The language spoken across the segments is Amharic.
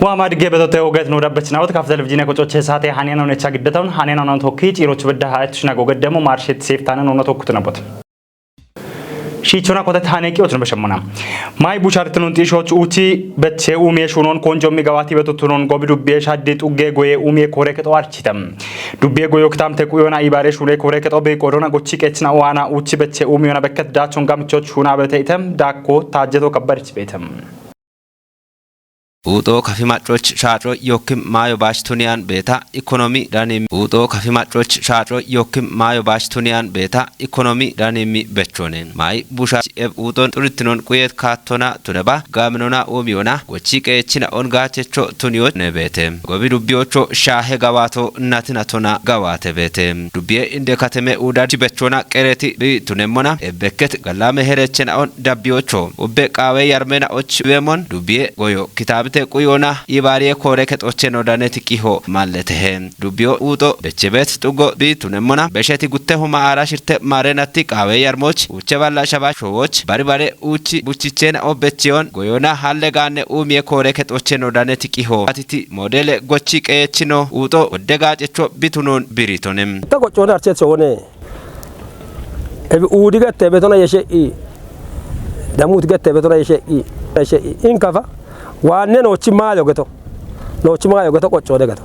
وما دقيبة توجد نورا بتشناوت كافة الفيديو كوتشي ساعتي حنينا ونتشاق الدتون حنينا نتوكيج يروح بدها تشنا قدامه مارشيت سيفتانا نتوكتنا بط شيء كده ثانيكي أترم بشمنا ماي بوشارتنون تيشوت أوتي بتشي أمي شونون كونجوم ميجاواتي بتوتنون قبل ربيش هديت أوجي قوي أمي كوريكت وارشيتم ربي قوي كتام تكويونا إبارة شوني كوريكت أبي كورونا قتشي كتشنا وانا أوتي بتشي أمي وانا بكت داتشون كام تشوت شونا بتيتم داكو تاجدو كبرش بيتم Uto kafi matroch shatro yokim mayo bashtunian beta economy danim uto kafi matroch shatro yokim mayo bashtunian beta economy danimi betronen mai busha uton turitinon kuyet katona tunaba gamnona omiona gochike china ongachecho tunio nebete gobi dubiocho shahe gawato natinatona gawate bete dubie inde kateme udati betrona kereti bi tunemona ebeket galame herechen on dabiocho ubbe qawe yarmena och wemon dubie goyo kitabte Kuyona ibariye koreket ocheno daneti kiho malletehen dubio uto bechebet tugo bi tunemona besheti gutte huma arashirte marenati qawe yarmoch uche balla shaba showoch bari uchi buchichena obechion goyona hallegane umie koreket ocheno daneti kiho atiti modele gochi qechino uto odegachecho bitunon biritonem tago chona archetsone ebi udigate betona yeshe I damut gate betona yeshe I inkafa wanne nochi mayo gato qocho de gato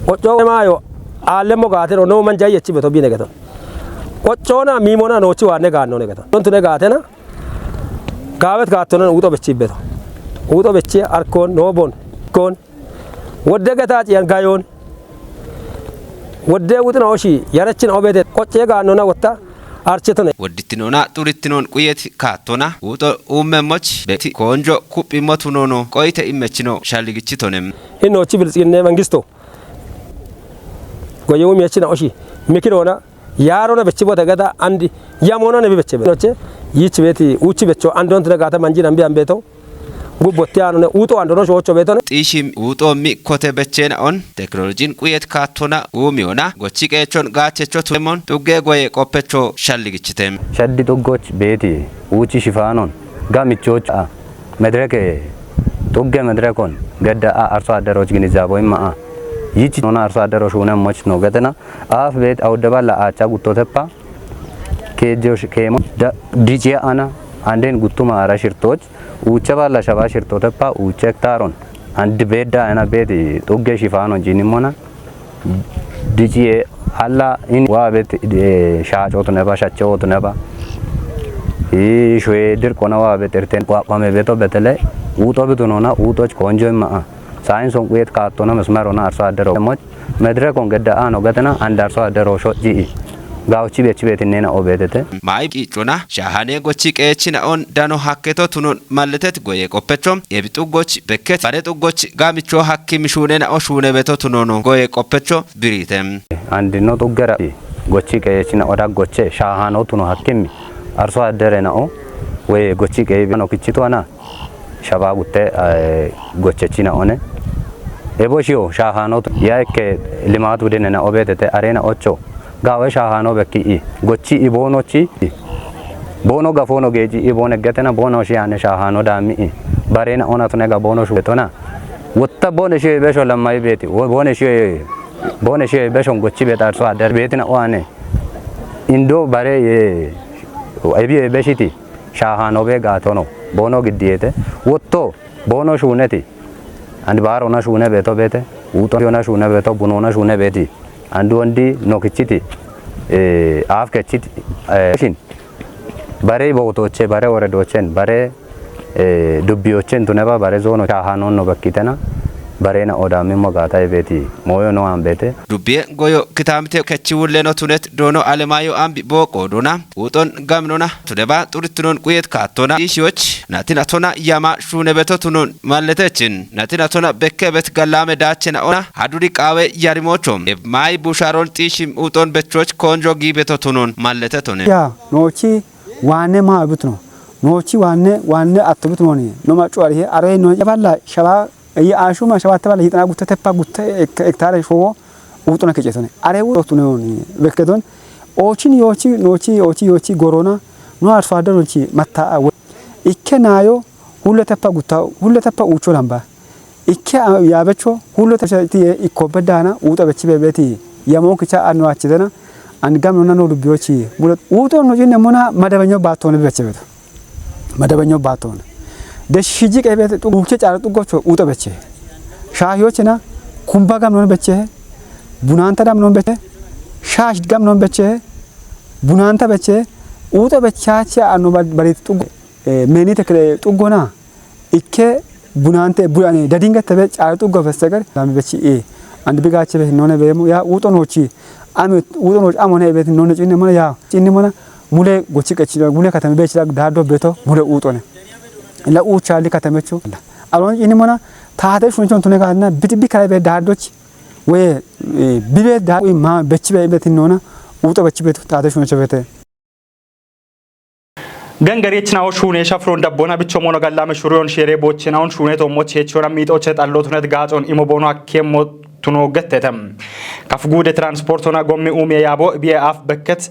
qocho mayo alle mo gate no man jaye chi beto bine gato qocho na mimona nochi wanne ganno ne gato tontu ne gate na gavet gatona uto bechi beto uto bechi arkon no bon kon wodde gata ci yan gayon wodde utna oshi yarachin obede qoche ganno na wotta archetone woditinona turitinon kuyet katona uto ummemoch beti konjo kupimotunono koite imechino shaligichitonem ino chibilsine mangisto goyo mechina oshi mikirona yarona bechibo dagada andi yamona ne bechebe noche yichbeti uchibecho andontre gata manjina mbiambeto gubbotiano ne uto andono shocho betone tishim uto mi kote bechena on technology kuyet katona umiona gochikechon gachecho tumon tuge goye kopecho shalligichitem shaddi tugoch beti uchi shifanon gamichoch medreke tuge medrekon gadda arso adaroj ginizabo imma yichi nona arso adaro shuna moch no gadana af bet awdabala acha guttotepa kejosh kemo dije ana anden guttuma arashirtoj uchabala shabashirtotepa uchektaron and beda ana bedi tuge shifano jinimona dije alla in wa bet shaachot neba shachot neba e shwe dir kona wa beterten qame beto betele uto betunona uto konjo ma science on wet ka tona mesmarona arso adero moch medre kon gedda ano gatana andarso adero shoji gauchi bechibetinena obedete mai ichona shahane gochi qechina on dano hakketo tunon malletet goye qoppecho yebitu gochi beket baretu gochi gamicho hakki mishunena oshune beto tunono goye qoppecho biritem andino tuggara gochi qechina oda goche shahano tuno hakkimi arso aderena o we gochi qebano kichito ana shaba gutte gochechina one eboshio shahano yaike limatu denena obedete arena ocho gawe shahano beki gochi ibonochi bono gafono geji ibone gatena bono shiane shahano dami barena ona tunega bono shubetona wotta bono shi besho lamai beti wo bono shi besho gochi betar so adar betina oane indo bare ye ebi beshiti shahano be gatono bono giddiete wotto bono shuneti and barona shune beto bete uto yona shune beto bunona shune beti andondi nokichiti afkechiti shin bare botoche bare oredochen bare dubbiochen tuneba bare zono chahanon no bakkitena barena odami mogata ebeti moyo no ambete dubbe goyo kitamte kechiwulle no tunet dono alemayo ambi boko dona uton gamnona tudeba turitunon kuyet katona ishioch natina tona yama shune beto tunon malletechin natina tona bekkebet galame dachena ona haduri qawe yarimochom mai busharol tishim uton betroch konjo gibeto tunon malletetone ya nochi wane ma bitno nochi wane atubitnoni no ma chwari are no yaballa shaba ay ashuma shabat bala hitana guttepa gutte hektare fo utona kecetone are utone bekedon ochi gorona no arfadonchi matta ikkenayo huletepa ucho lamba ኢከ ያበቾ ሁሉ ተሰቲ ኢኮበዳና ውጦ በቺ በቤቲ የሞክቻ አንዋችደና አንጋም ነው ነው ዱቢዎች ሙለት ውጦ ነው ጂነ ሞና መደበኛው ባቶነ በቸበት መደበኛው ባቶነ ደሽጂ ቀቤት ጡሙቼ ጫር ጡጎቾ ውጦ በቸ ሻሂዎችና ኩምባ ጋም ነው በቸ ቡናንተ ዳም ነው በቸ ሻሽ ጋም ነው በቸ ቡናንተ በቸ ውጦ በቻቻ አኖ በሬት ጡጎ ሜኒ ተከለ ጡጎና ኢከ ቡናንተ ቡያኔ ደዲንገት ተበ ጫር ጡጎ በስተቀር ዳም በቺ አንድ ቢጋቸ በ ነው ነው ያ ውጦ ነው ቺ አመት ውጦ ነው አሞነ ቤት ነው ነው ጭነ ሞና ያ ጭነ ሞና ሙሌ ጎቺ ቀቺ ሙሌ ከተማ ቤት ዳዶ ቤቶ ሙሌ ውጦ ነው ለኡቻሊ ከተመቹ አሎን ጭነ ሞና ታተ ሹንቾን ተነ ጋርና ቢትቢ ከላይ ቤት ዳዶች ወይ ቢቤት ዳ ወይ ማ በቺ ቤት ነውና ውጦ በቺ ቤት ታተ ሹንቾ ቤት ገንገሬችናው ሹኔ ሸፍሮ እንደቦና ብቾ ሞኖ ጋላ መሽሩዮን ሼሬ ቦችናውን ሹኔ ቶሞች ሄቾና ሚጦች ጣሎቱነት ጋጾን ኢሞቦኖ አኬሞ ቱኖ ገተተም ከፍጉደ ትራንስፖርቶና ጎሚ ኡሜ ያቦ ቢአፍ በከት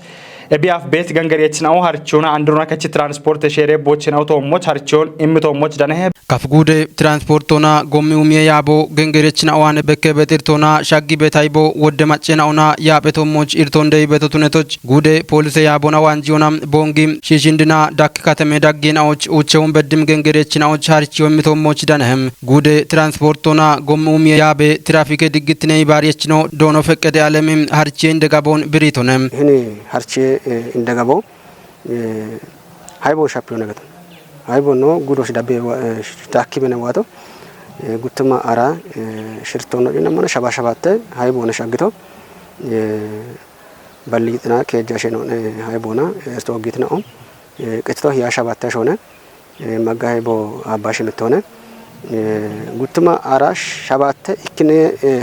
ቢአፍ ቤት ገንገሬችናው harchoona androna kachi transport ሼሬ ቦችናው ቶሞች harchoon ኢምቶሞች ደነህ ከፍጉደ ትራንስፖርቶና ጎሚ ኡሜ ያቦ ገንገሬችናው አነ በከ በትርቶና ሻጊ በታይቦ ወደ ማጨናውና ያበቶሞች ኢርቶንደ ይበቶቱነቶች ጉደ ፖሊስ ያቦና ዋንጂዮና ቦንጊም ሺሺንድና ዳክ ከተሜ ዳጌናዎች ኡቸውን በድም ገንገሬችናዎች harchoo ኢምቶሞች ደነህም ጉደ ትራንስፖርቶና ጎሚ ኡሜ ያቤ ትራፊክ ድግትኔ ባሪየችኖ ዶኖ ፈቀደ ዓለምም harchee እንደጋቦን ብሪቶነም እኔ harchee እንደጋቦ ሃይቦ ሻፒዮ ነገት ሃይቦ ነው ጉዶሽ ዳቤ ዳኪበነ ዋቶ ጉትማ አራ ሽርቶ ነው እንደማነ ሸባሸባተ ሃይቦ ነው ሻግቶ በልይጥና ከጃሸ ነው ሃይቦና ስቶጊት ነው ቅጥቶ ያሻባተ ሾነ መጋ ሃይቦ አባሽ ምትሆነ ጉትማ አራሽ ሸባተ ኢክነ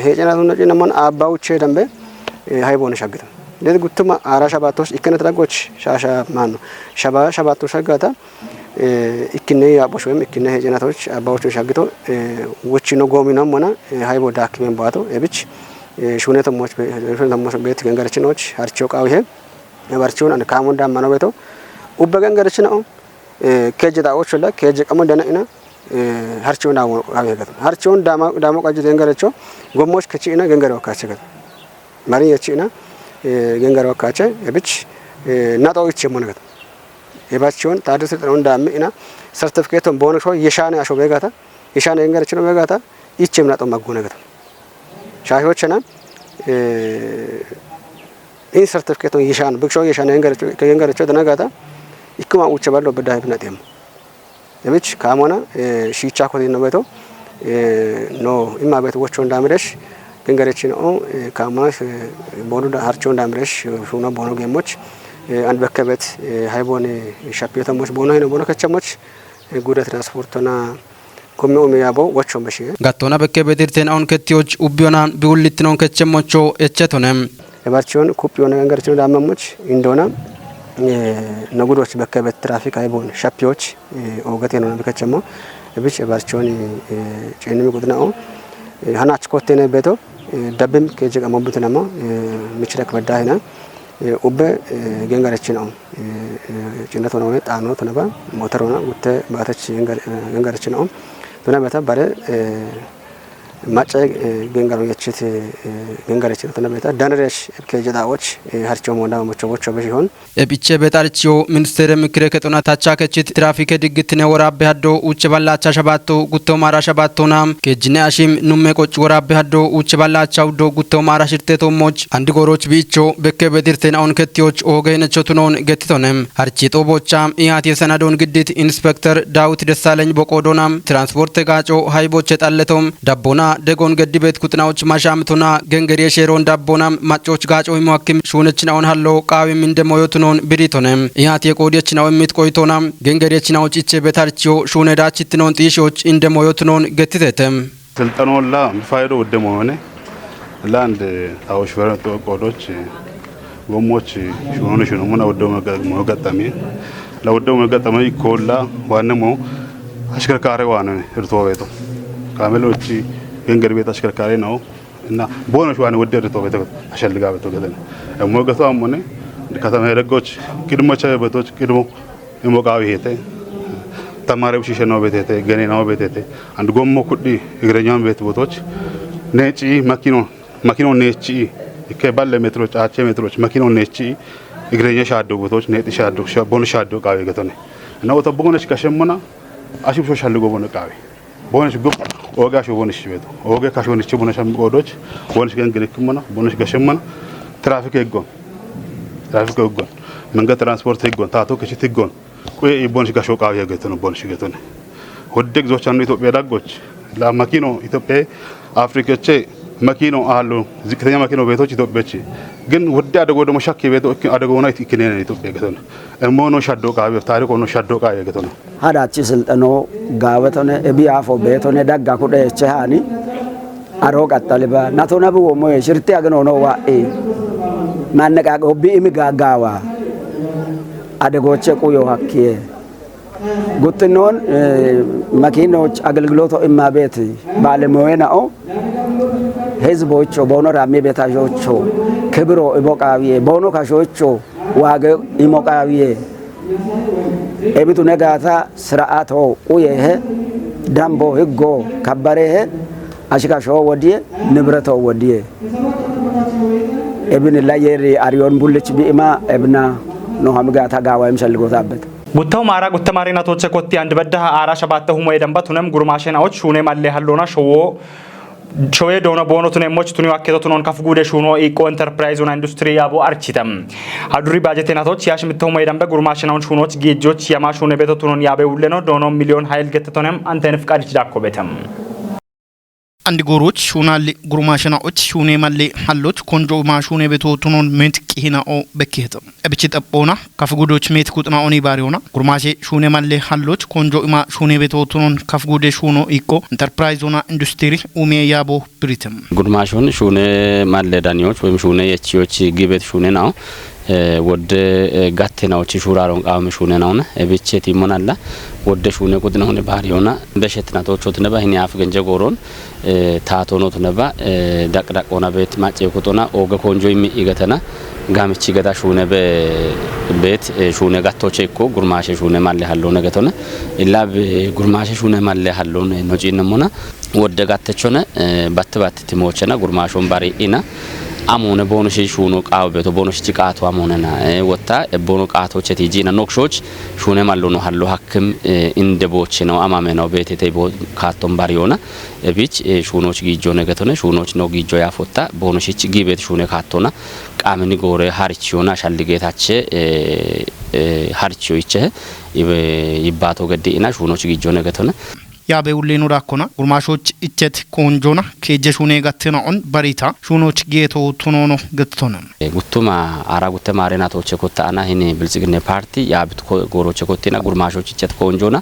ሄጨናቱ ነው እንደማነ አባውቼ ደንበ ሃይቦ ነው ሻግቶ ለዚ ጉትማ አራ ሸባቶች ኢክነ ተዳጎች ሻሻ ማኑ ሸባ ሸባቶች ሻጋታ ኢክነ ያቦሽ ወይም ኢክነ ሄጨናቶች አባውቾ ሻግቶ ወቺ ነው ጎሚኖም ሆነ ሃይቦ ዳክሜን ባቶ እብች ሹነተሞች ቤት ገንገረችኖች harchoo ቃው ይሄ ባርቾን አን ካሞንዳ ማኖ ቤቶ ኡበ ገንገረችኖ ከጀዳዎች ወላ ከጀቀሞ ደነና harchoo ዳሞ አበገት harchoo ዳሞ ቃጅ ገንገረቾ ጎሞች ከቺና ገንገረ ወካቸ ማሪ የቺና ገንገረ ወካቸ እብች ናጣዎች የሞነገት የባቸውን ታደሰ ነው እንዳምና ሰርቲፊኬቱን ቦነሾ የሻነ አሾ በጋታ የሻነ ገንገረች ነው በጋታ ይችም ናጣው ማጎነገት ሻሂዎችና ይህ ሰርቲፊኬቱን የሻነ ብክሾ የሻነ ገንገረች ደነጋታ ይክማ ውጭ ባለው በዳይ ብናጤም የብች ካሞና ሺቻ ኮቴ ነው ቤቶ ኖ ኢማ ቤት ወቾ እንዳምረሽ ገንገረች ነው ካሞና ቦኑ harchoo እንዳምረሽ ሹና ቦኑ ገሞች አንድ በከበት ሃይቦን ሻፒዮተሞች ቦኑ ሄኖ ቦኑ ከቸሞች ጉደ ትራንስፖርትና ኮሚኡም ያቦ ወቾም በሺ ጋቶና በከበት ኢርቴናውን ከቲዎች ኡቢዮና ቢውልትኖን ከቸሞቾ እቸቶነም የባርቾን ኩፒዮና ገንገረች ዳመሞች እንደሆነ ነጉዶች በከበት ትራፊክ ሃይቦን ሻፒዮች ኦገቴ ነው በከቸሞ ብቻ ባርቾን ጨንሚ ጉድናው ሃናች ኮቴነ ቤቶ ደብም ከጀቀሞብት ነማ ምችለክ መዳይና ኡበ ገንገረች ነው ጭነት ነው ጣኖ ተነባ ሞተር ነው ጉተ ባታች ገንገረች ነው ተነባታ ባረ ማጨ ገንገሩ የችት ገንገረች ነው ተነባታ ዳነረሽ ከጀዳዎች harchoo ሞንዳ ሞቾቦቾ በሽሆን እብቼ በታርቺዮ ሚኒስቴር ምክረ ከጦና ታቻ ከችት ትራፊክ ድግትነ ወራብ ያዶ ውጭ ባላቻ ሸባቶ ጉቶ ማራ ሸባቶና ከጅነ አሺም ኑሜ ቆጭ ወራብ ያዶ ውጭ ባላቻው ዶ ጉቶ ማራ ሽርቴቶሞች አንድ ጎሮች ቢቾ በከበድርቴናውን ከቲዎች ኦገነቾቱኖን ገትቶነም harchee ጦቦቻም ኢያት የሰናዶን ግድት ኢንስፔክተር ዳዊት ደሳለኝ በቆዶናም ትራንስፖርት ጋጮ ሃይቦች ጣለቶም ዳቦና ደጎን ገድቤት ኩጥናዎች ማሻምቶና ገንገሬ ሼሮን ዳቦናም ማጮች ጋጮ ይሟክም ሹነችናውን ሃሎ ቃዊም እንደሞዮቱኖን ብሪቶነም ኢያት የቆዲችናው ምት ቆይቶና ገንገሬችናዎች እቼ በታርቺዮ ሹነዳችትኖን ጥይሾች እንደሞዮቱኖን ገትተተም ስልጠናውላ ፋይዶ ወደመሆነ ላንድ ታውሽ ፈረቶ ቆዶች ጎሞች ሹኖሽ ነው ሙና ወደው መገጠሚ ለወደው መገጠሚ ኮላ ዋነሞ አሽከርካሪ ዋነ እርቶ ቤቶ ካሜሎች ገንገር ቤት አሽከርካሪ ነው እና ቦነሽ ዋነ ወደርቶ ቤቶ አሸልጋ ቤቶ ገደለ ሞገቷ አሞነ ከተማ ሄደጎች ቅድሞቻ ቤቶች ቅድሞ የሞቃዊ ሄተ ተማሪዎች ሸሸነው ቤቴቴ ገኔናው ቤቴቴ አንድ ጎሞ ኩዲ እግረኛውን ቤት ቦቶች ነጪ መኪኖ ነጪ ከባለ ሜትሮች አቼ ሜትሮች መኪኖ ነጪ እግረኛ ሻዶ ቦቶች ነጢ ሻዶ ቦን ሻዶ ቃዊ ገተነ እና ወተቦነች ከሸመና አሽብሾ ሻልጎ ቦነ ቃዊ ቦነች ጎ ኦጋሽ ቦነች ቤቱ ኦጋ ካሾነች ቦነሽ ቆዶች ቦነች ገንግልክመና ቦነች ከሸመና ትራፊክ ይጎን መንገድ ትራንስፖርት ይጎን ታቶ ከሽት ይጎን ቆይ ቦነች ጋሾ ቃዊ ገተነ ቦነች ገተነ ወደግ ዞቻኑ ኢትዮጵያ ዳጎች ለማኪኖ ኢትዮጵያ አፍሪካቼ ማኪኖ አሉ ዝቅተኛ ማኪኖ ቤቶች ኢትዮጵያቼ ግን ወደ አደጎ ደሞ ሻክ ቤቶች አደጎ ነው ኢትዮጵያ ኢትዮጵያ ገተነ እሞኖ ሻዶ ቃቢ ታሪክ ሆኖ ሻዶ ቃቢ ገተነ ሀዳቺ ስልጠኖ ጋበተነ እቢያፎ ቤቶነ ዳጋ ኩደ ቸሃኒ አሮ ቀጠልባ ናቶናቡ ሞ ሽርቲ አገኖ ነው ዋኤ ማነቃቆ ቢኢሚ ጋጋዋ አደጎቼ ቁዮ ሀኪዬ ጉትኖን መኪኖች አገልግሎቶ እማ ቤት ባለሙያው ህዝቦቹ ቦኖ ራሜ ቤታጆቹ ክብሮ ኢቦቃዊዬ ቦኖ ካሾቹ ዋገ ኢሞቃዊዬ ኤቢቱ ነጋታ ስርዓቶ ቁየሄ ዳምቦ ህጎ ከበሬሄ አሽካሾ ወዲዬ ንብረቶ ወዲዬ ኤብን ላየሪ አሪዮን ቡልች ቢኢማ ኤብና ነው ሀምጋታ ጋዋይም ሸልጎታበት ጉታው ማራ ጉተማሪና ቶቸ ኮቲ አንድ በዳ አራ ሸባተ ሁሞ የደንባት ሁነም ጉርማሽናዎች ሹኔ ማለ ያለውና ሾዌ ዶኖ ቦኖቱን የሞች ቱኒ ዋከቶቱን ከፍጉደ ሹኖ ኢኮ ኢንተርፕራይዝና ኢንዱስትሪ ያቦ አርቺተም አዱሪ ባጀቴናቶች ያሽምተው ማይደንበ ጉርማሽናውን ሹኖች ጌጆች ያማሹነ ቤቶቱን ያበውለኖ ዶኖ ሚሊዮን ኃይል ገተቶነም አንተን ፍቃድ ይዳኮ ቤተም አንድ ጎሮች ሹናል ጉርማሽናዎች ሹኔ ማለ ሐሎች ኮንጆ ማሹኔ ቤቶቱን ሜትቂናኦ በከተም እብቺ ጠቦና ከፍጉዶች ሜት ቁጥናኦኒ ባሪዮና ጉርማሼ ሹኔ ማለ ሐሎች ኮንጆ ማ ሹኔ ቤቶቱን ከፍጉደ ሹኖ ኢኮ ኢንተርፕራይዝና ኢንዱስትሪ ኡሜ ያቦ ብሪተም ጉርማሹን ሹኔ ማለ ዳኒዎች ወይም ሹኔ የቺዎች ግቤት ሹኔ ነው ወደ ጋቴናዎች ሹራሮን ቃም ሹኔ ነውና እብቺ ቲሞናላ ወደ ሹኔ ቁጥና ሆነ ባሪዮና በሸትናቶች ወትነባ ህኒ አፍ ገንጀ ጎሮን ታቶኖት ነባ ዳቅዳቆና ቤት ማጨ ቁጥና ኦገ ኮንጆ ይገተና ጋምቺ ገዳ ሹኔ ቤት ሹኔ ጋቶቼ እኮ ጉርማሼ ሹኔ ማለ ያለው ነገተነ ኢላ ጉርማሼ ሹኔ ማለ ያለው ነጪነሞና ወደ ጋተቾነ ባትባት ቲሞቸና ጉርማሾን ባሪ ኢና አሞነ ቦኖሽ ሹኖ ቃው ቤቶ ቦኖሽ ጭቃቶ አሞነና ወጣ ቦኖ ቃቶች ቲጂና ኖክሾች ሹኔ ማለ ነው ሀሎ ሀክም እንደቦች ነው አማመ ነው ቤቴ ካቶም ባሪዮና ቢች ሹኖች ጊጆ ነገተነ ሹኖች ነው ጊጆ ያፎታ ቦኖሽ ጊቤት ሹኔ ካቶና ቃምኒ ጎረ ሃርቺዮና ሻልጌታቸ ሃርቺዮ ይቸ ይባቶ ገዲና ሹኖች ጊጆ ነገተነ ያበውሌኑ ዳኮና ጉርማሾች እቸት ኮንጆና ከጀሹኔ ጋተናውን ባሪታ ሹኖች ጌቶ ቱኖኖ ገተቶና ጉቱማ አራ ጉተ ማሬናቶች ኮታና ሂኔ ብልጽግና ፓርቲ ያብት ጎሮች ኮቲና ጉርማሾች እቸት ኮንጆና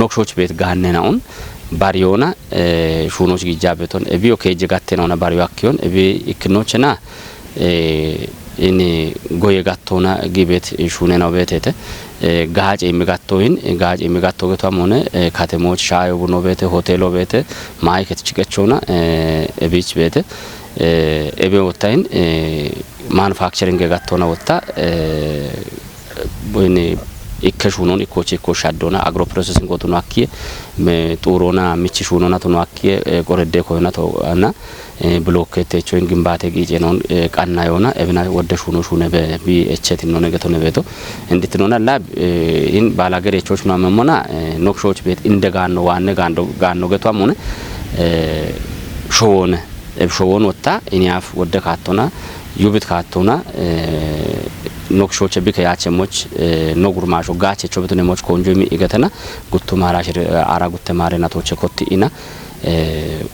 ኖክሾች ቤት ጋነናውን ባሪዮና ሹኖች ጊጃበቶን እቢዮ ከጀ ጋተናውና ባሪዮ አክዮን እቢ ኢክኖችና ኢኒ ጎየ ጋቶና ጊቤት ሹኔ ነው ቤቴተ ጋጭ የሚጋቶይን ጋጭ የሚጋቶ ገቷም ሆነ ካተሞች ሻዮ ቡኖ ቤተ ሆቴሎ ቤተ ማይከት ጭቀቾና እቢች ቤተ እቤ ወታይን ማኑፋክቸሪንግ ጋቶና ወታ ወይኔ ኢከሹኖን ኢኮቼ ኮሻዶና አግሮ ፕሮሰሲንግ ወቱና አኪየ ጡሮና ሚቺ ሹኖና ቱና አኪየ ቆረደ ኮይና ተውና ብሎኬቴቾን ግንባቴ ጊዜ ነው ቃና የሆነ እብና ወደ ሹኖ በቢ ኤችቲ ነው ነገቶ ነው ቤቶ እንድትኖና ላ ኢን ባላገሬቾች ነው መሞና ኖክሾች ቤት እንደጋን ነው ዋነ ጋን ነው ገቷም ሆነ ሾውን ወጣ ኢኒያፍ ወደ ካቶና ዩብት ካቶና ኖክሾች ቢከ ያቸሞች ኖጉርማሾ ጋቸቾ በተነሞች ኮንጆሚ ይገተና ጉቱ ማራሽ አራ ጉተ ማሬናቶች ኮቲና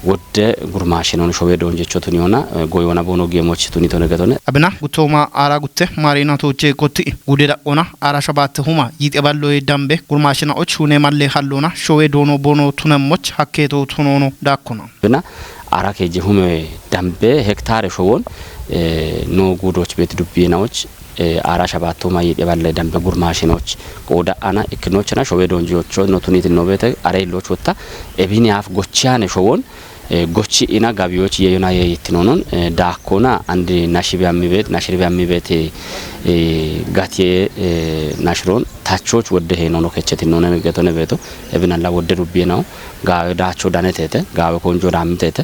ወደ ጉርማሽ ነው ሾቤ ዶንጀቾቱን ይሆና ጎዮና ቦኖ ጌሞች ቱኒቶ ነገተነ አብና ጉቶማ አራ ጉተ ማሬናቶች ኮቲ ጉዴዳ ኦና አራ ሸባት ሁማ ይጤባሎ ዳምቤ ጉርማሽናዎች ሁኔ ማለ ሐሎና ሾዌ ዶኖ ቦኖ ቱነሞች ሀኬቶ ቱኖኖ ዳኩና ብና አራ ከጀ ሁሜ ዳምቤ ሄክታር ሾውን ኖ ጉዶች ቤት ዱቢናዎች አራ ሸባቶ ማይጤ ባለ ዳምቤ ጉርማሽኖች ቆዳ አና ኢክኖችና ሾዌ ዶንጆቾ ኖቱኒት ኖቤተ አሬሎች ወጣ ኤቢኒያፍ ጎቻነ ሾውን ጎቺ ኢና ጋቢዎች የዩና የይትኖኖን ዳኮና አንድ ናሽቢያሚ ቤት ጋቴ ናሽሮን ታቾች ወደ ሄኖ ነው ከቸት ነው ነገተነ ቤቶ እብናላ ወደ ሩቤ ነው ጋዳቸው ዳነቴተ ጋበ ኮንጆ ዳምቴተ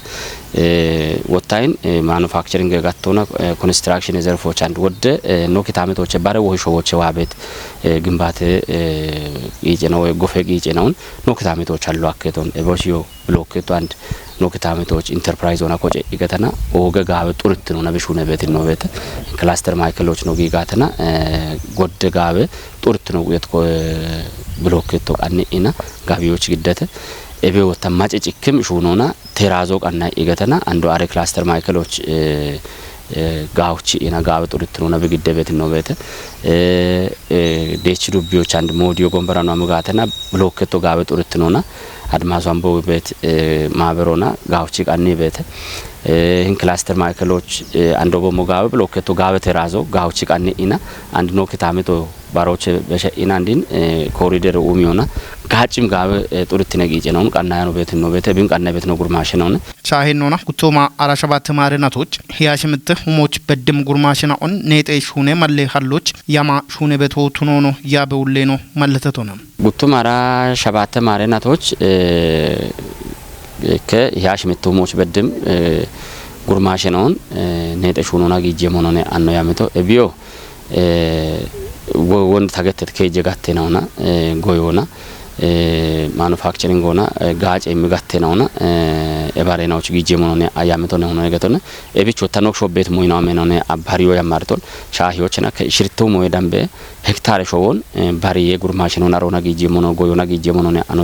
ወታይን ማኑፋክቸሪንግ ጋቶና ኮንስትራክሽን ዘርፎች አንድ ወደ ኖ ኪታመቶች ባረ ወሾዎች ዋቤት ግንባታ ይጭ ነው ጎፌ ይጭ ነው ኖ ኪታመቶች አሉ አከቶን ኤቦሲዮ ብሎኬቱ አንድ ኖ ኪታመቶች ኢንተርፕራይዝ ሆና ኮጨ ይገተና ኦገ ጋበ ጡርት ነው ነብሹ ነበት ነው ቤት ክላስተር ማይክሎች ነው ጊጋተና ጎደ ጋበ ጡርት ነው የት ብሎኬቱ አኔና ጋቢዎች ግደተ ኤቤ ወታ ማጨጭክም ሹኖና ቴራዞ ቀና ይገተና አንዱ አሬ ክላስተር ማይክሎች ጋውቺ ኢና ጋበ ጡርት ነው ነብግደ ቤት ነው ቤት ዴች ዱቢዎች አንድ ሞዲዮ ጎንበራ ነው አመጋተና ብሎኬቱ ጋበ ጡርት ነውና አድማሷን በውበት ማበሮና ጋውቺ ቀኒ ቤት ይህን ክላስተር ማይክሎች አንዶ በሞጋበ ብሎኬቱ ጋበ ቴራዞ ጋውቺ ቀኒ ኢና አንድ ኖ ኪታመቶ ባሮች በሸኢና እንዲን ኮሪደር ኡሚዮና ጋጭም ጋበ ጡርት ነጊጭ ነው ቀና ያኑ ቤት ነው ቤት ቢን ቀና ቤት ነው ጉርማሽ ነውና ሻሄኖና ኩቶማ አራሸባት ማረናቶች ህያሽምት ሁሞች በድም ጉርማሽና ኦን ኔጤ ሹኔ ማለ ሀሎች ያማ ሹኔ ቤት ሆቱኖ ነው ያበውሌ ነው ማለተቶ ነው ኩቶማ አራሸባት ማረናቶች ከህያሽምት ሁሞች በድም ጉርማሽናውን ኔጤ ሹኖና ጊጄ ሞኖኔ አኖ ያመቶ እቢዮ ወንድ ታገተት ከጄ ጋቴናውና ጎዮና ማኑፋክቸሪንግ ሆና ጋጭ የሚጋቴናውና ኤባሬናዎች ጊጄ ሞኖኔ አያመቶ ነው ነገተነ ኤቢቾ ታኖክ ሾቤት ሞይናው መኖኔ አባሪዮ ያማርቶን ሻሂዎችና ከሽርቱ ሞይ ዳምበ ሄክታር ሾውን ባሪዬ ጉርማሽ ነው ናሮና ጊጄ ሞኖ ጎዮና ጊጄ ሞኖኔ አኖ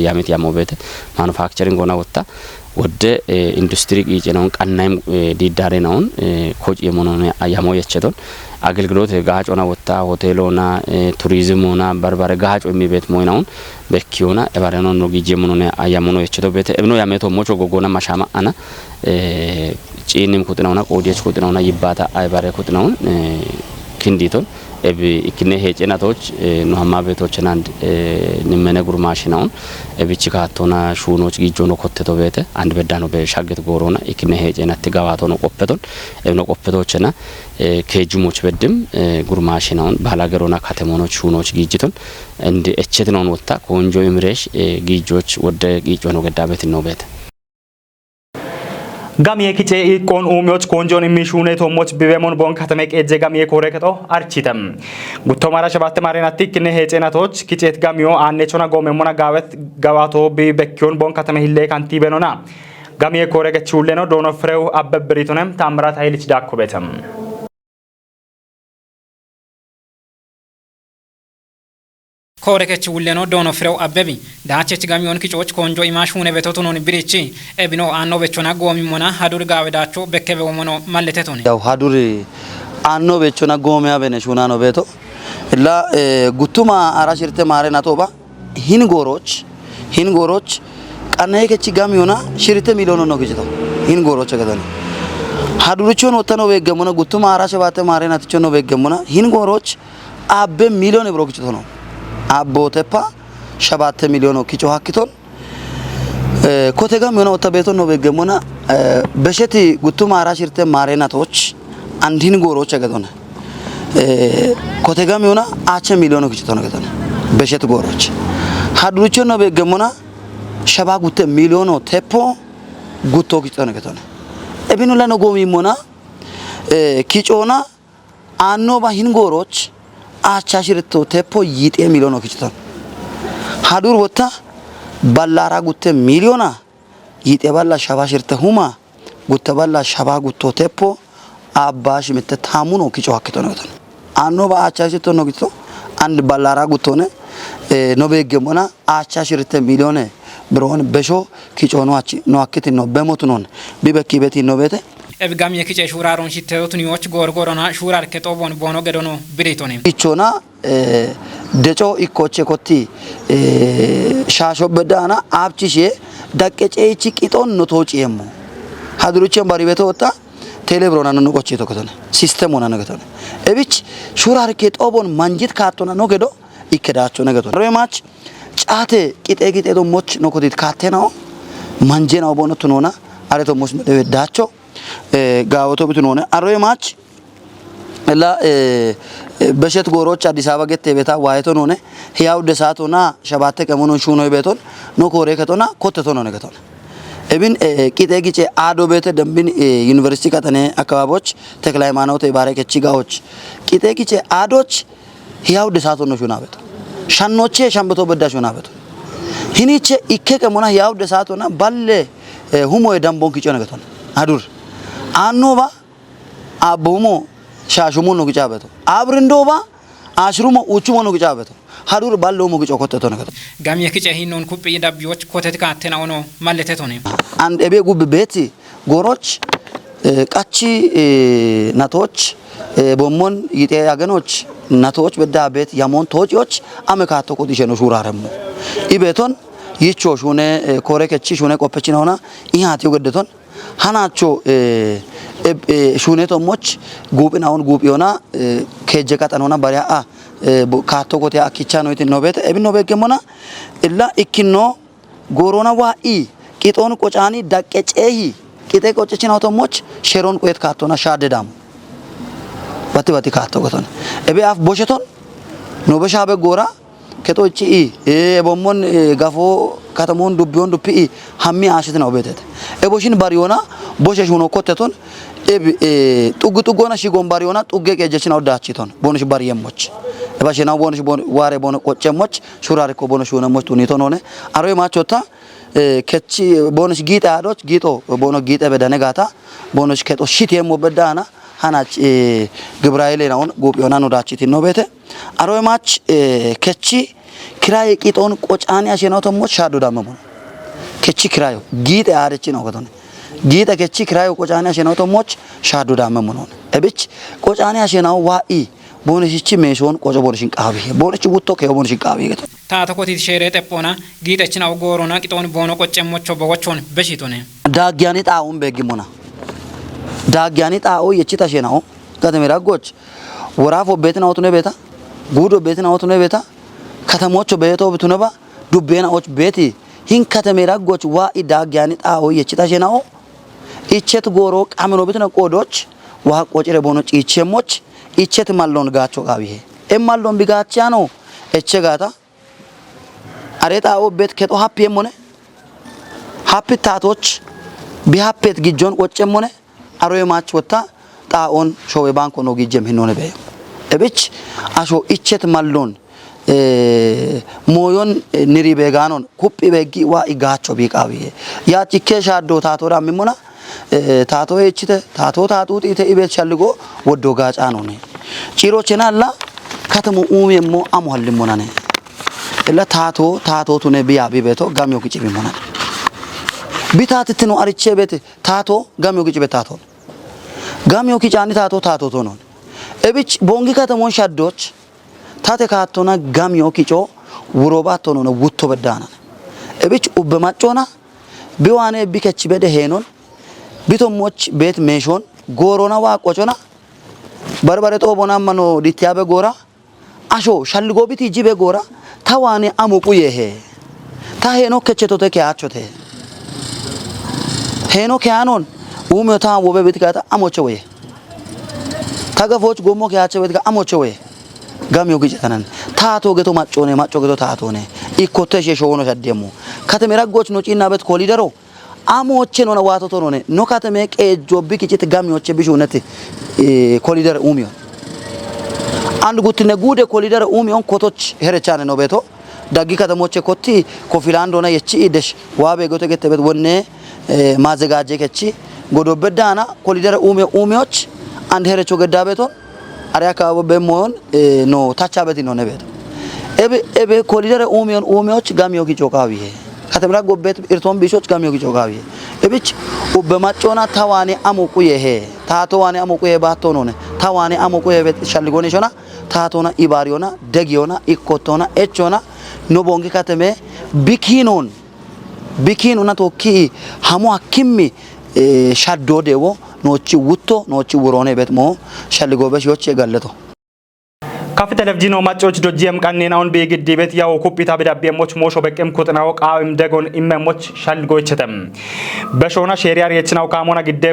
ያመት ያሞቤት ማኑፋክቸሪንግ ሆና ወጣ ወደ ኢንዱስትሪ ጊጄናውን ቀናይም ዲዳሬ ነውን ኮጭ የሞኖኔ አያሞ የቸቶን አገልግሎት ጋጮና ወጣ ሆቴሎና ቱሪዝሙና በርባረ ጋጮ የሚቤት ሞይናውን በኪዮና ኤባሬኖ ነው ጊጄ ሞኖኔ አያሞኖ የቸቶ ቤት እብኖ ያመቶ ሞቾ ጎጎና ማሻማ አና ጪኒም ኩጥናውና ቆዲያች ኩጥናውና ይባታ አይባሬ ኩጥናውን ክንዲቶን ኤብ ኢክኔ ሄጨናቶች ኖሃማ ቤቶችን አንድ ንመነ ጉርማሽናውን ኤብቺ ካቶና ሹኖች ጊጆ ነው ኮተቶ ቤት አንድ በዳ ነው በሻገት ጎሮና ኢክኔ ሄጨናት ጋዋቶ ነው ቆፈቶን ኤብኖ ቆፈቶችና ከጅሞች በድም ጉርማሽናውን ባላገሮና ካተሞኖች ሹኖች ጊጅቶን እንደ እቸት ነው ወጣ ኮንጆ ኢምሬሽ ጊጆች ወደ ጊጆ ነው ገዳ ቤት ነው ቤት ጋሚዬ ኪጬ ኢቆን ኡሚዎች ኮንጆን የሚሹኔ ቶሞች ቢበሞን ቦን ከተመቅ ኤጀ ጋሚዬ ኮሬከቶ አርቺተም ጉቶማራ ሸባት ማሬናቲ ክነ ሄጨናቶች ኪጬት ጋሚዮ አኔቾና ጎሜሞና ጋበት ጋዋቶ ቢበኪዮን ቦን ከተመ ሂሌ ካንቲ በኖና ጋሚዬ ኮሬገቹሌ ነው ዶኖ ፍሬው አበብሪቶነም ታምራት ኃይልች ዳኮበተም ኮረከች ውለኖ ዶኖ ፍሬው አበቢ ዳቸች ጋሚዮን ኪጮች ኮንጆ ኢማሽ ሁኔ ቤቶቶ ነው ብሪቺ ኤቢኖ አኖ በቾና ጎሚሞና ሀዱር ጋወዳቾ በከበው ሞኖ ማለተቶ ነው ያው ሀዱር አኖ በቾና ጎሚያ በነሹና ነው ቤቶ እላ ጉቱማ አራሽርተ ማረና ቶባ ሂንጎሮች ቀናይከች ጋሚዮና ሽርተ ሚሊዮን ነው ግጭቶ ሂንጎሮች ገደለ ሀዱርቾን ወተኖ በገሞና ጉቱማ አራሸባተ ማረና ተቾ በገሞና ሂንጎሮች አበ ሚሊዮን ብሮ ግጭቶ ነው አቦቴፓ 7 ሚሊዮን ኪቾ ሀኪቶን ኮቴጋም የሆነ ወጣቤቶ ነው በገሞና በሸቲ ጉቱማ አራሽርተ ማሬናቶች አንዲን ጎሮች አገዶና ኮቴጋም የሆነ አቸ ሚሊዮን ኪቾ ነው ገዶና በሸት ጎሮች ሀዱርቾ ነው በገሞና ሸባ ጉተ ሚሊዮን ቴፖ ጉቶ ኪቾ ነው ገዶና እቢኑ ለነጎ ሚሞና ኪቾና አኖ ባሂን ጎሮች አቻሽርቶ ቴፖ ይጤ ሚሊዮን ኪቾን ሀዱር ወጣ ባላራ ጉተ ሚሊዮና ይጤ ባላ ሸባሽርተ ሁማ ጉተ ባላ ሸባ ጉቶ ቴፖ አባሽ ምተ ታሙኖ ኪቾ ሀክቶ ነው ተን አኖ ባአቻሽርቶ ነው ኪቾ አንድ ባላራ ጉቶነ ነው በገሞና አቻሽርተ ሚሊዮን ብሮን በሾ ኪቾ ነው አክቲ ነው በሞት ነው ቢበኪ ቤት ነው ቤተ ኤብጋም የኪጬ ሹራሮን ሲተውት ኒዎች ጎርጎሮና ሹራር ከጦቦን ቦኖ ገዶኖ ብሪቶኔ ኢቾና ደጮ ኢኮቼ ኮቲ ሻሾ በዳና አብቺሼ ዳቀጨቺ ቂጦን ነው ቶጪየሙ ሀዱሩቸን ባሪ ቤቶ ወጣ ቴሌብሮና ነው ቆቼ ተከተነ ሲስተም ሆና ነገተነ እብች ሹራር ከጦቦን ማንጂት ካቶና ነው ገዶ ይከዳቸው ነገቶ ሬማች ጫቴ ቂጤ ዶሞች ነው ኮቲት ካቴናው ማንጄናው ቦነቱ ነውና አሬቶሞች መደዳቸው ጋወቶ ብትኖነ አሮይ ማች لا በሸት ጎሮች አዲስ አበባ ገት ቤታ ዋይቶን ሆነ ህያው ደሳቶና ሸባተ ከመኖን ሹኖ ቤቶን ኖ ኮሬ ከቶና ኮተቶ ነው ነገቶን እብን ቂጤ ጊጬ አዶ ቤተ ደምቢን ዩኒቨርሲቲ ከተነ አካባቢዎች ተክለ ሃይማኖት የባረከች ጋዎች ቂጤ ጊጬ አዶች ህያው ደሳቶ ነው ሹና ቤቶ ሻኖቼ ሻምበቶ በዳሽ ሹና ቤቶ ሂኒቼ ኢከ ከመና ህያው ደሳቶና ባለ ሁሞ የዳምቦን ኪጮ ነገቶን አዱር አኖባ አቦሞ ሻሹሞ ነው ግጫበቶ አብርንዶባ አሽሩሞ ኡቹሞ ነው ግጫበቶ ሀዱር ባለው ሞግጮ ኮተቶ ነገር ጋም የክጨ ሂኖን ኩብ ይዳቢዎች ኮተት ካተና ሆኖ ማለተቶ ነው አንድ እቤ ጉብ ቤት ጎሮች ቃቺ ናቶች ቦሞን ይጤ ያገኖች ናቶች በዳ ቤት ያሞን ቶጪዎች አመካቶ ኮዲሸ ነው ሹራረሙ ኢቤቶን ይቾ ሹነ ኮሬከቺ ሹነ ቆፈቺ ነውና ይሃቲው ገደቶን ሃናቾ ሹኔቶሞች ጉብናውን ጉብ ይሆና ከጀ ቀጠኖና ባሪያ ካቶ ኮቴ አኪቻ ነው ይት ነው ቤት እብኖ በገሞና እላ ኢኪኖ ጎሮና ዋኢ ቂጦን ቆጫኒ ዳቀጨሂ ቂጤ ቆጨቺን አውቶሞች ሼሮን ቆየት ካቶና ሻደዳም ባቲ ካቶ ጎቶን እቤ አፍ ቦሸቶን ነው በሻበ ጎራ ከቶቺ ቦሞን ጋፎ ከተሞን ዱቢዮን ዱፒ ሀሚ አሽት ነው ቤተት እቦሽን ባሪዮና ቦሸሽ ሆኖ ኮተቶን ጡግ ጡጎና ሺጎን ባሪዮና ጡጌ ቀጀችን አውዳችቶን ቦንሽ ባሪየሞች እባሽና ቦንሽ ዋሬ ቦነ ቆጨሞች ሹራሪኮ ቦንሽ ሆነሞች ቱኒቶን ሆነ አሮይ ማቾታ ከቺ ቦንሽ ጊጣ አዶች ጊጦ ቦኖ ጊጣ በደነጋታ ቦንሽ ከጦ ሽት የሞበዳና ሃናች ግብራይሌ ነው ጎቢዮና ነው ዳችት ነው ቤተ አሮይ ማች ከቺ ክራይ ቂጦን ቆጫኒ አሸናውቶሞች ሻዶ ዳመሙ ከቺ ክራዩ ጊጣ አረቺ ነው ከተነ ጊጣ ከቺ ክራዩ ቆጫኒ አሸናውቶሞች ሻዶ ዳመሙ ነው እብች ቆጫኒ አሸናው ዋኢ ቦነሽቺ ሜሾን ቆጮ ቦነሽን ቃቢ ቦነች ውቶ ከቦነሽን ቃቢ ገቶ ታተኮቲ ሸሬ ጠጶና ጊጣችን አው ጎሮና ቂጦን ቦኖ ቆጨሞቾ በወቾን በሽቶነ ዳጊያኒ ጣውን በግሞና ዳጊያኒ ጣው የቺታ ሸናው ከተመራጎች ወራፎ ቤት ነው ተነ ቤታ ጉዶ ቤት ነው ተነ ቤታ ከተሞቹ ቤቶ ብቱነባ ዱቤናዎች ቤቲ ሂን ከተመራጎች ዋኢ ዳጊያኒ ጣው የቺታ ሸናው ኢቸት ጎሮ ቃመኖ ቤት ነው ቆዶች ዋ ቆጭሬ ቦኖች ኢቸሞች ኢቸት ማሎን ጋቾ ጋቢሄ ኤማሎን ቢጋቻ ነው እቸ ጋታ አሬጣው ቤት ከጦ ሀፒ የሞነ ሀፒ ታቶች ቢሀፔት ግጆን ቆጨም ሆነ አሮይ ማች ወታ ጣኦን ሾዌ ባንኮ ነው ግጀም ሂኖነ በ እብች አሾ ኢቸት ማሎን ሞዮን ንሪ ቤጋኖን ኩጲ ቤጊ ዋ ኢጋቾ ቢቃቢሄ ያ ቺኬሻዶ ታቶራ ሚሞና ታቶ እቺተ ታቶ ታጡት ኢተ ኢቤት ሸልጎ ወዶ ጋጫ ነው ነ ጪሮችናላ ከተሙ ኡሜሞ አሞልሞና ነ እላ ታቶ ቱነ ቢያ ቢቤቶ ጋሚዮ ግጭ ቢሞና ቢታት ትኑ አርቼ ቤት ታቶ ጋሚዮ ግጭ ቤት ታቶ ጋሚዮ ኪጫኒ ታቶ ቶ ነው እብች ቦንጊ ከተሞን ሻዶች ታተ ካቶና ጋሚዮ ኪጮ ውሮባቶ ነው ውቶ በዳና እብች ኡበማጮና ቢዋኔ ቢከች በደ ሄኖን ቢቶሞች ቤት ሜሾን ጎሮና ዋቆጮና በርበሬ ጦቦና ማኖ ዲቲያበ ጎራ አሾ ሸልጎ ቢቲ ጂበ ጎራ ታዋኔ አሙቁ የሄ ታሄኖ ከቸቶተ ከያቾተ ሄኖ ከያኖን ኡመታ ወበ ቤት ጋታ አሞቸ ወይ ታገፎች ጎሞ ከያቸ ቤት ጋ አሞቸ ወይ ጋሚዮ ግጭተናን ታቶ ገቶ ማጮኔ ማጮ ገቶ ታቶኔ ኢኮተሽ ሾሆኖ ሸደሙ ከተመራጎች ነው ጪና ቤት ኮሊደሮ አሞቼ ነው ዋቶቶ ነው ኖ ከተመ ቀጆብ ግጭት ጋሚዮች ቢሹነት ኮሊደር ኡሚዮ አንድ ጉትነ ጉደ ኮሊደር ኡሚዮን ኮቶች ሄረቻነ ነው ቤቶ ዳጊ ከተሞች ኮቲ ኮፊላንድ ሆነ የቺ ኢደሽ ዋቤ ጎተ ገተበት ወነ ማዘጋጀ ከቺ ጎዶበዳና ኮሊደር ኡሚዮች አንድ ሄረቾ ገዳ ቤቶ አሪያ ካቦ በሞን ኖ ታቻበት ነው ነቤቶ ኤቤ ኮሊደር ኡሚዮች ጋሚዮ ኪጮቃዊ ከተምራ ጎቤት ኢርቶን ቢሾች ጋሚዮ ኪጮቃዊ እብች ኡበማጮና ታዋኔ አሙቁ የሄ ታቶዋኔ አሙቁ የባቶ ነው ታዋኔ አሙቁ የቤት ሸልጎኔ ሾና ታቶና ኢባሪዮና ደጊዮና ኢኮቶና ኤቾና ኖቦንጊ ከተሜ ቢኪኖና ቶኪ ሀሞ አኪሚ ሻዶ ደቦ ኖቺ ውቶ ኖቺ ውሮኔ ቤት ሞ ሸልጎ በሽዮች የጋለቶ ካፍ ቴሌቪዥን ማጮች ዶጂም ቀኔናውን በግዲ ቤት ያው ኩፒታ በዳቢያሞች ሞሾ በቀም ኩጥናው ቃም ደጎን ኢመሞች ሻልጎችተም በሾና ሼሪያር የችናው ካሞና ግዴ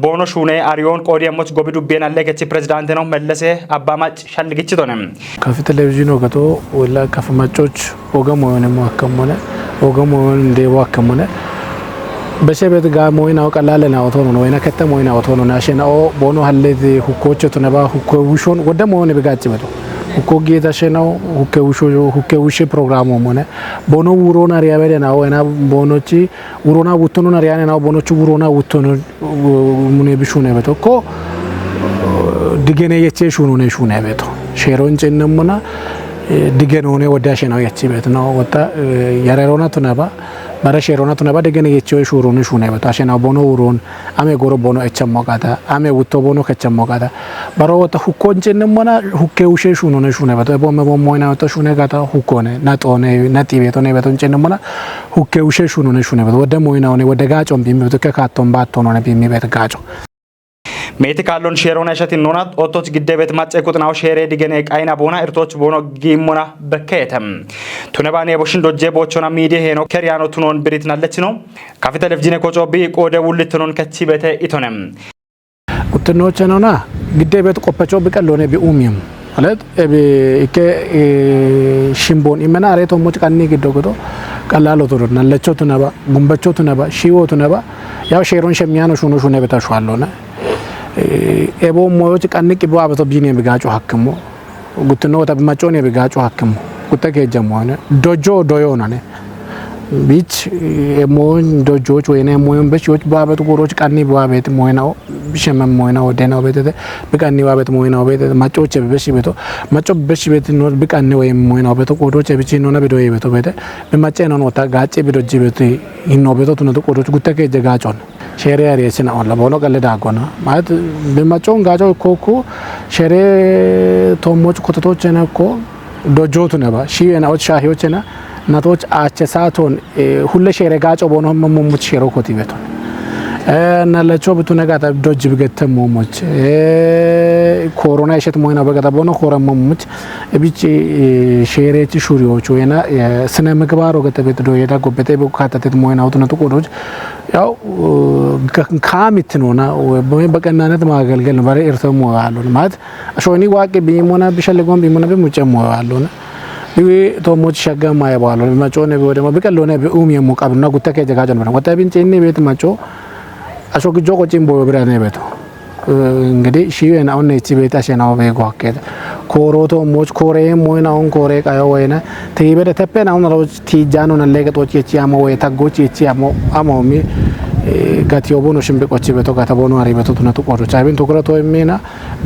ቦኖ ሹኔ አሪዮን ቆዲያሞች ጎቢዱ ቤናለ ከቺ ፕሬዝዳንት ነው መለሰ አባማጭ ሻልግጭ ሆነ ከፊ ቴሌቪዥን ወገቶ ወላ ከፈማጮች ወገም ሆነ ማከመነ ወገም ሆነ እንደው አከመነ በሸበት ጋ ሞይናው ቀላለ ነው ሆኖ ነው ወይና ከተማ ወይና ሆኖ ናሽናኦ ቦኖ ሀለዚ ሁኮች ተነባ ሁኮ ውሾን ወደ ሞነ በጋጭ በቶ ሁኮ ጌታ ሸናው ሁኮ ውሽ ፕሮግራም ሆነ ቦኖ ውሮና ሪያበደ ነው ወይና ቦኖቺ ውሮና ውቶኖና ሪያነ ነው ቦኖቹ ውሮና ውቶኖ ሙኔ ቢሹነ በቶ ኮ ድገነ የቼ ሹነ በቶ ሼሮን ጨነሙና ድገነ ሆነ ወዳሸናው የቼ በት ነው ወጣ ያረሮና ተነባ በረሸሮና ተነባ ደገነ የቼው ሹሩን ሹነ በታሸና ቦኖ ውሮን አሜ ጎሮ ቦኖ እቸሞቃታ አሜ ውቶ ቦኖ ከቸሞቃታ በሮወታ ሁኮንጭንሞና ሁኬውሽ ሹነ በታ ቦሞሞና ወጣ ሹነ ጋታ ሁኮነ ናጦነ ናጢ ቤቶነ በቶንጭንሞና ሁኬውሽ ሹነ በታ ወደ ሞይናው ወደ ጋጮም ቢሚበቶ ከካቶም ባቶነ ቢሚበት ጋጮ ሜቲ ካሎን ሼሮና ሸቲ ኖናት ኦቶች ግደበት ማጨ ቁጥናው ሼሬ ዲገነ ቃይና ቦና እርቶች ቦኖ ጊሞና በከየተም ቱነባኔ ቦሽን ዶጄ ቦቾና ሚዲያ ሄኖ ከሪያኖ ቱኖን ብሪት ናለች ነው ካፊታል ፍጂነ ኮጮቢ ቆደ ውልትኖን ከቺ በተ ኢቶነም ቁጥኖች ነውና ግደበት ቆፈቾ በቀሎነ ቢኡሚም ማለት እከ ሽምቦን ኢመና አሬቶ ሞጭ ቀኒ ግዶጎዶ ቀላሎ ቶሮ ናለቾ ቱነባ ጉምበቾ ቱነባ ሺዎ ቱነባ ያው ሼሮን ሸሚያኖ ሹነ በታሽዋለውና ኤቦ ሞዮች ቀንቅ ቢዋበቶ ቢኔ ቢጋጩ ሐክሙ ጉትኖ ተብማጮኔ ቢጋጩ ሐክሙ ጉተከ ጀሞነ ዶጆ ዶዮናኔ ቢች ሞን ዶጆች ወይኔ ሞዮን በቾች ባበቱ ጎሮች ቀኒ ቢዋበት ሞይናው ቢሸመም ሞይናው ደናው በተተ ቢቀኒ ባበት ሞይናው በተተ ማጮች በበሽ ቤቶ ማጮ በሽ ቤት ኖር ቢቀኒ ወይ ሞይናው በቶ ጎሮች ቢች ኖና ቢዶይ ቤቶ በተ በማጨ ነው ወታ ጋጭ ቢዶጅ ቤት ይኖ ቤቶ ቱነ ጎሮች ጉተከ ጀጋጮን ሼሪያር የስና ወላ ቦኖ ቀለዳ ጎና ማለት በማጮን ጋጮ ኮኮ ሼሬ ቶሞች ኮተቶች ነኮ ዶጆቱ ነባ ሺየናዎች ሻሂዎችና ናቶች አቸሳቶን ሁለ ሼሬ ጋጮ ቦኖ መሞሙት ሼሮ ኮቲ ቤቶ ናለቾ ብቱ ነጋታ ዶጅ ብገተ ሞሞች ኮሮና ይሸት ሞይና በገታ ቦኖ ኮረም ሞሙች እቢጭ ሼሬቲ ሹሪዎች ወይና ስነ ምግባር ወገተ ቤት ዶ የዳ ጎበቴ በካታቴት ሞይና ወጥነ ተቆዶች ያው ካሚት ነውና በቀናነት ማገልገል ነው ባሬ እርተሞ ያለው ማለት አሾኒ ዋቂ ቢሞና ቢሸለጎም ቢሞና በሙጨሞ ያለውና ቶሞች ሸገማ ያባሉ ማጮነ ወደማ በቀሎነ በኡም የሙቃብና ጉተከ ጀጋጀን ነው ወጣ ቢንጨኔ ቤት ማጮ አሾግጆ ቆጪም ቦ ብራኔ ቤቱ እንግዲህ ሺዌን አሁን እቺ ቤት አሸናው በጓከተ ኮሮቶ ሞች ኮሬ ሞይናውን ኮሬ ቃዮ ወይና ተይበደ ተペናውን ሮች ቲጃኖ ነለገጦች እቺ ያሞ ወይ ታጎች እቺ ያሞ አሞሚ ጋቲዮ ቦኖ ሽምበቆች ቤቶ ጋታቦኖ አሪ ቤቶ ተነቱ ቆሮች አይብን ተቆረቶ የሚና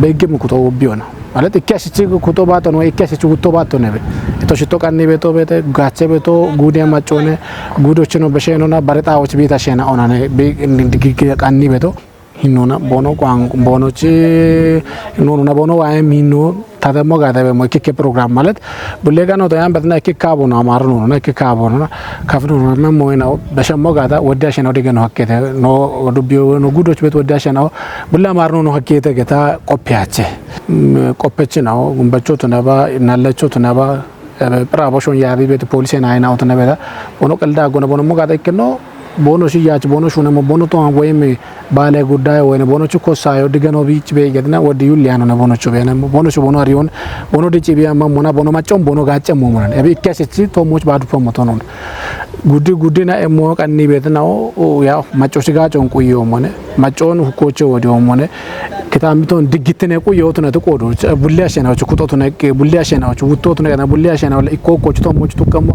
በግም ኩቶ ቢሆነ ማለት እኪያስቺ ኩቶ ባቶ ነው እኪያስቺ ኩቶ ባቶ ነው እቶሽቶ ቀኒ ቤቶ ቤተ ጋቸ ቤቶ ጉዲያ ማጮነ ጉዶች ነው በሸኖና ባረጣዎች ቤት አሸና ኦናነ በግግ ቀኒ ቤቶ ሂኖና ቦኖ ቋን ቦኖች ኖኖና ቦኖ አይም ሂኖ ታደሞ ጋዳበ ሞኪክ ፕሮግራም ማለት ቡሌጋ ነው ታያን በትና ኪካቦ ነው አማር ነው ነው ኪካቦ ነው ካፍሩ ነው ሞይናው በሸሞ ጋዳ ወዳሽ ነው ደገ ነው ሀከተ ነው ወዱቢዮ ነው ጉዶች ቤት ወዳሽ ነው ቡላ ማር ነው ሀከተ ገታ ቆፒያቸ ቆpeች ነው ጉንበቾ ተነባ እናለቾ ተነባ ፕራቦሾን ያቢ ቤት ፖሊስና አይናው ተነበዳ ቦኖ ቀልዳ ጎነ ቦኖ ሞጋዳ ይከኖ ቦኖ ሽያጭ ቦኖ ሹነ ቦኖ ቶ ወይም ባለ ጉዳይ ወይ ቦኖቹ ኮሳዮ ድገኖ ቢጭ በየገድና ወዲዩ ሊያኖ ነው ቦኖቹ በነ ቦኖቹ ቦኖ አሪዮን ቦኖ ዲጭ ቢያማ ሞና ቦኖ ማጨም ቦኖ ጋጨም ሞና እቢ ከሰቺ ቶሞች ባዱ ፖሞቶ ነው ጉዲና እሞ ቀኒ ቤት ነው ያው ማጮች ጋጨን ቁየው ሞነ ማጮን ሁኮቹ ወዲው ሞነ ከታምቶን ድግትነ ቁየውት ነው ተቆዶች ቡሊያሸናዎች ኩቶቱ ነው ቡሊያሸናዎች ውቶቱ ነው ቡሊያሸናው ኢኮኮቹ ቶሞች ተቀሞ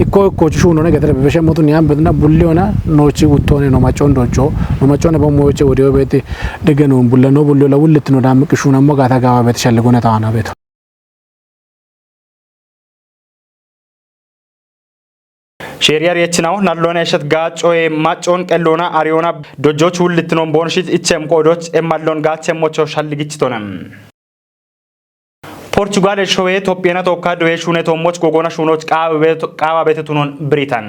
ኢኮኮቹ ሹኖ ነው ገደረ በሸሞቱን ያን በትና ቡሊዮና ኖቺ ውቶኔ ነው ማጮን ዶጆ ነው ማጮን በሞቼ ወዲው ቤት ደገኑ ቡለኖ ቡሎ ለውልት ነው ዳምቅሹ ነው ሞጋታ ጋባ ቤት ሸልጎነ ታዋና ቤት ሼሪያር የችናው ናሎና የሸት ጋጮ ማጮን ቀሎና አሪዮና ዶጆች ውልት ነው ቦንሽት እቸም ቆዶች ኤማሎን ጋቸሞቾ ሻልግጭቶነም ፖርቹጋል ሾዌ ኢትዮጵያና ተወካዶ የሹኔ ቶሞች ጎጎና ሹኖች ቃባ ቤተቱኖን ብሪታን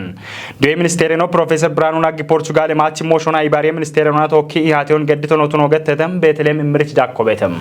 ዶ ሚኒስቴር ነው ፕሮፌሰር ብራኑ ናጊ ፖርቹጋል ማቺ ሞሾና ኢባሪ ሚኒስቴር ነው ተወኪ ኢሃቴውን ገድቶኖ ቱኖ ገተተም ቤተለም ምርጭ ዳኮ ቤተም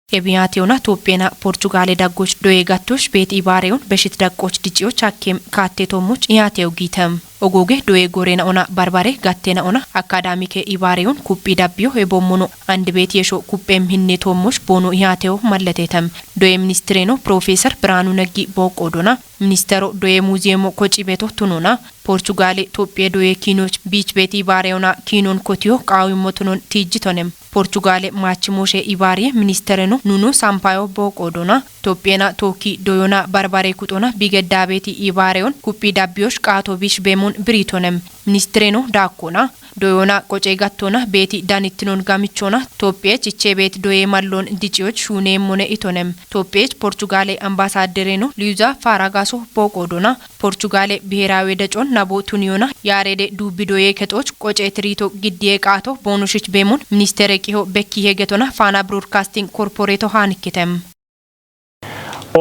የቢያቴውና ኢትዮጵያና ፖርቹጋል ዳጎች ዶዬ ጋቶች ቤት ኢባሬውን በሽት ዳቆች ዲጪዎች አኬም ካቴቶሞች ኢሃቴው ጊተም ogoge doye gorena ona barbare gattena ona akadamike ibareyon kuppi dabbiyo ebommono andibet yesho kuppem hinne tomosh bono hiateo malletetam doye ministreno professor Biranu Naggi boqodona ministero doye muziemo koci beto tununa Portugal Ethiopia doye kinoch beach beti ibareyona kinon kotio qawimotunon tijitonem Portugal machimoshe ibare ministereno Nuno Sampaio boqodona Ethiopia toki doyona barbare kutona bigedabeti ibareyon kuppi dabbiyosh qato bish bemun britonem ministereno dakona doyona qoce gattona beti danittinon gamichona Ethiopia cichebet doye mallon dichioch shune mone itonem Ethiopia Portugal ambassadoreno Luisa Faragaso boqodona Portugal ብሔራዊ ደጮን ናቦ ቱኒዮና ያሬደ ዱቢዶዬ ከጦች ቆጨ ትሪቶ ግዲዬ ቃቶ ቦኑሽች ቤሙን ሚኒስተር ቂሆ በኪ ሄገቶና ፋና ብሮድካስቲንግ ኮርፖሬቶ ሃንከተም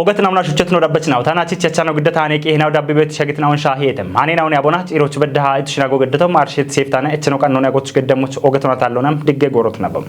ኦገት ናምና ሹቸት ነው ዳበችናው ታናቺ ቸቻነው ግደታ አኔቂ ሄናው ዳብቤት ሸግትናውን ሻሄተም አኔናውን ያቦና ጭሮች በደሃ እትሽናጎ ገደተው ማርሼት ሴፍታና እችነው ቀኖና ያጎች ገደሞች ኦገት ነው ታለውናም ድገ ጎሮት ነበም